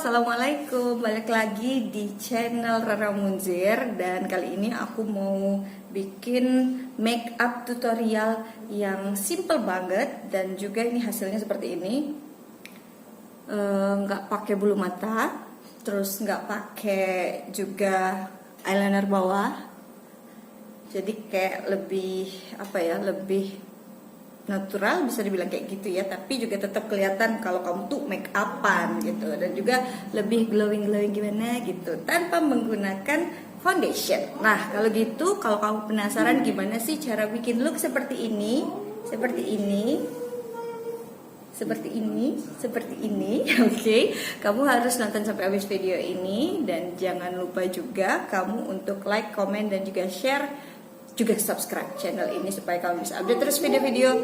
assalamualaikum. Balik lagi di channel Rara Munzir. Dan kali ini aku mau bikin make up tutorial yang simple banget. Dan juga ini hasilnya seperti ini. Nggak pakai bulu mata, terus nggak pakai juga eyeliner bawah. Jadi kayak lebih lebih natural, bisa dibilang kayak gitu ya, tapi juga tetap kelihatan kalau kamu tuh make upan gitu, dan juga lebih glowing gimana gitu tanpa menggunakan foundation. Nah kalau gitu, kalau kamu penasaran gimana sih cara bikin look seperti ini, oke, kamu harus nonton sampai habis video ini, dan jangan lupa juga kamu untuk like, comment, dan juga share, juga subscribe channel ini supaya kamu bisa update terus video-video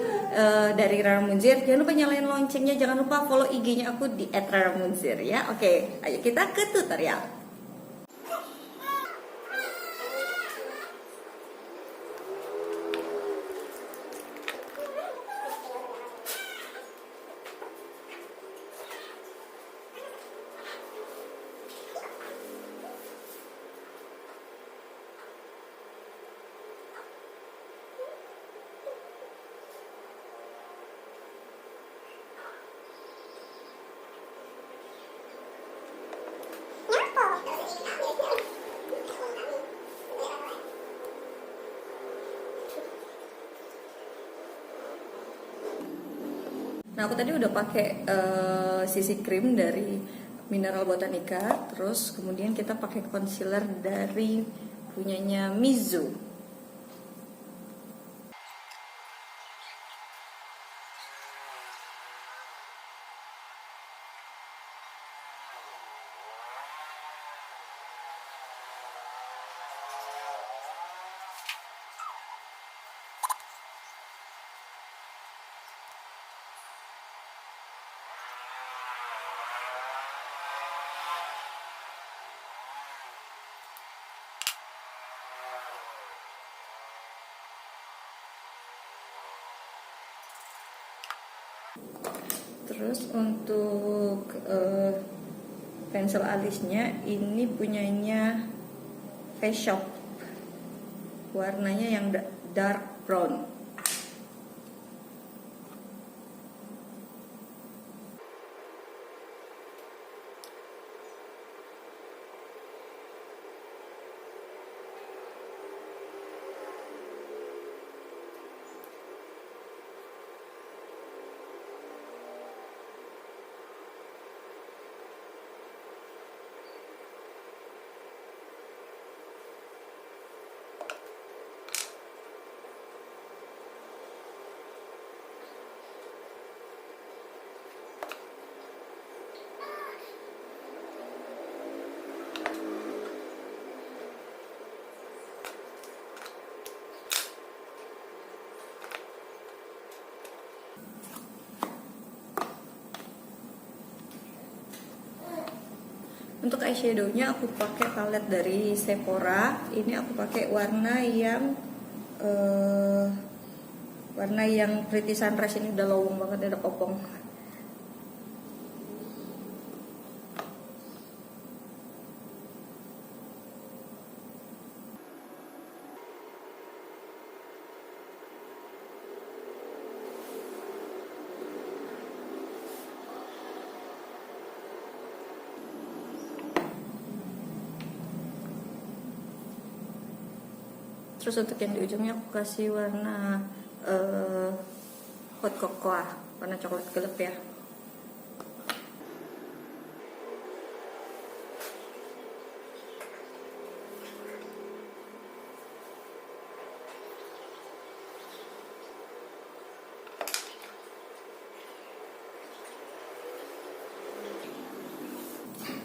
dari Rara Munzir. Jangan lupa nyalain loncengnya, jangan lupa follow IG-nya aku di @raramunzir ya. Oke, ayo kita ke tutorial. Nah aku tadi udah pakai CC cream dari Mineral Botanica, terus kemudian kita pakai concealer dari punyanya Mizu. Terus untuk pensel alisnya ini punyanya Face Shop, warnanya yang dark brown. Untuk eyeshadownya aku pakai palette dari Sephora. Ini aku pakai warna yang Pretty Sunrise. Ini udah lowong banget, udah kopong. Terus untuk yang di ujungnya aku kasih warna hot cocoa, warna coklat gelap ya.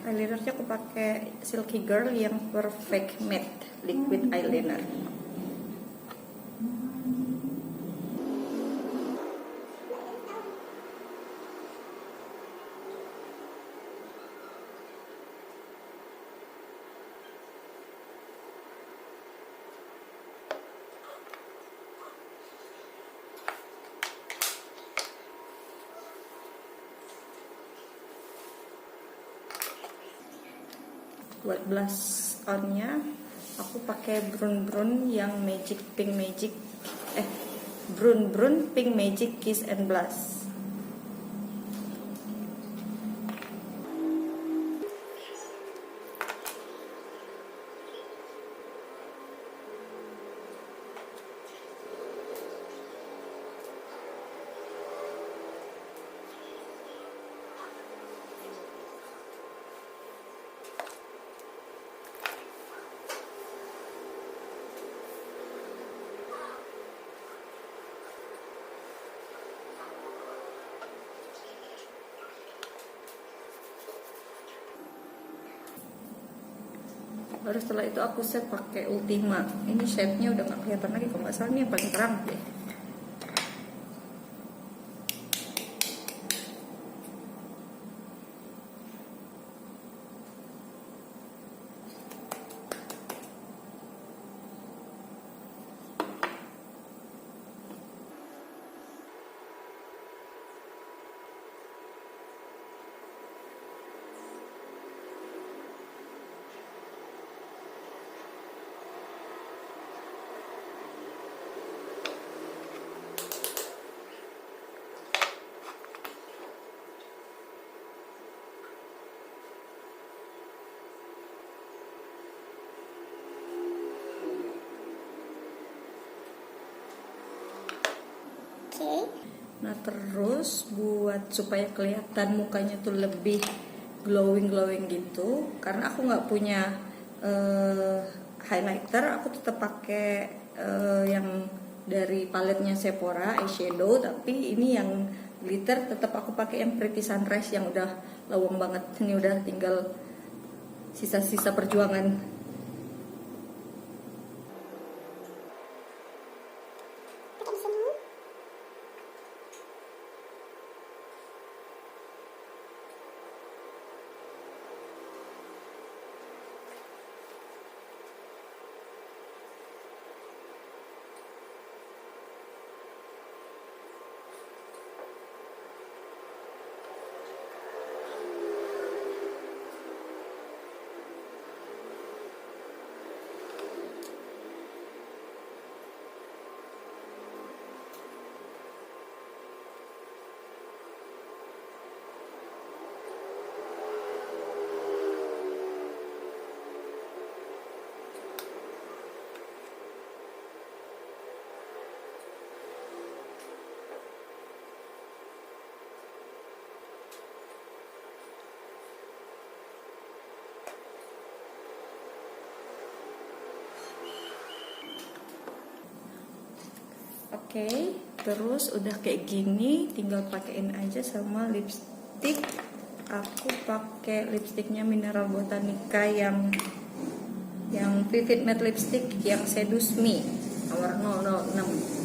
Eyelinernya aku pakai Silky Girl yang Perfect Matte Liquid Eyeliner. buat blush onnya aku pakai Brun yang Brun Pink Magic Kiss and Blush. Baru setelah itu aku set pakai Ultima. Ini shade-nya udah gak kelihatan lagi, kalau nggak salah ini yang paling terang deh. Nah terus buat supaya kelihatan mukanya tuh lebih glowing gitu, karena aku nggak punya highlighter, aku tetap pakai yang dari paletnya Sephora eyeshadow, tapi ini yang glitter tetap aku pakai yang Pretty Sunrise yang udah lawang banget. Ini udah tinggal sisa-sisa perjuangan. Oke, terus udah kayak gini, tinggal pakein aja sama lipstick. Aku pakai lipstiknya Mineral Botanica yang Vivid Matte Lipstick yang Seduce Me nomor 006.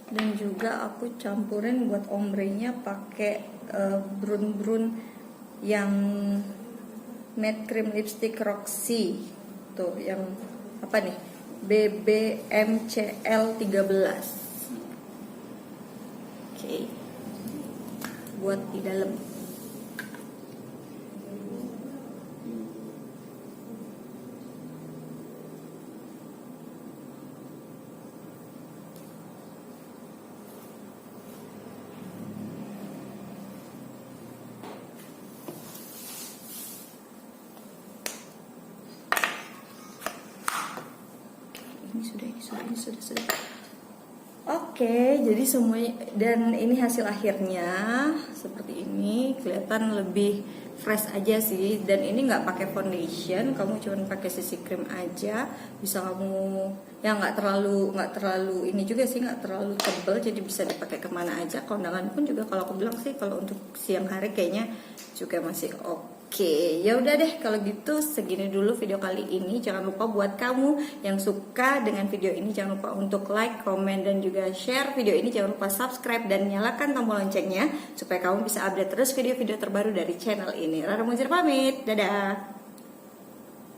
Dan juga aku campurin buat ombrenya pakai Brun yang matte cream lipstick Roxy tuh, yang apa nih, BBMCL 13. Oke, buat di dalam. Ini sudah. Oke, jadi semuanya, dan ini hasil akhirnya seperti ini, kelihatan lebih fresh aja sih. Dan ini nggak pakai foundation, kamu cuma pakai CC cream aja, bisa kamu yang nggak terlalu ini juga sih, nggak terlalu tebal, jadi bisa dipakai kemana aja. Kondangan pun juga kalau aku bilang sih, kalau untuk siang hari kayaknya juga masih oke. Oke, ya udah deh kalau gitu segini dulu video kali ini. Jangan lupa buat kamu yang suka dengan video ini, jangan lupa untuk like, komen, dan juga share video ini. Jangan lupa subscribe dan nyalakan tombol loncengnya supaya kamu bisa update terus video-video terbaru dari channel ini. Rara Muzir pamit, dadah.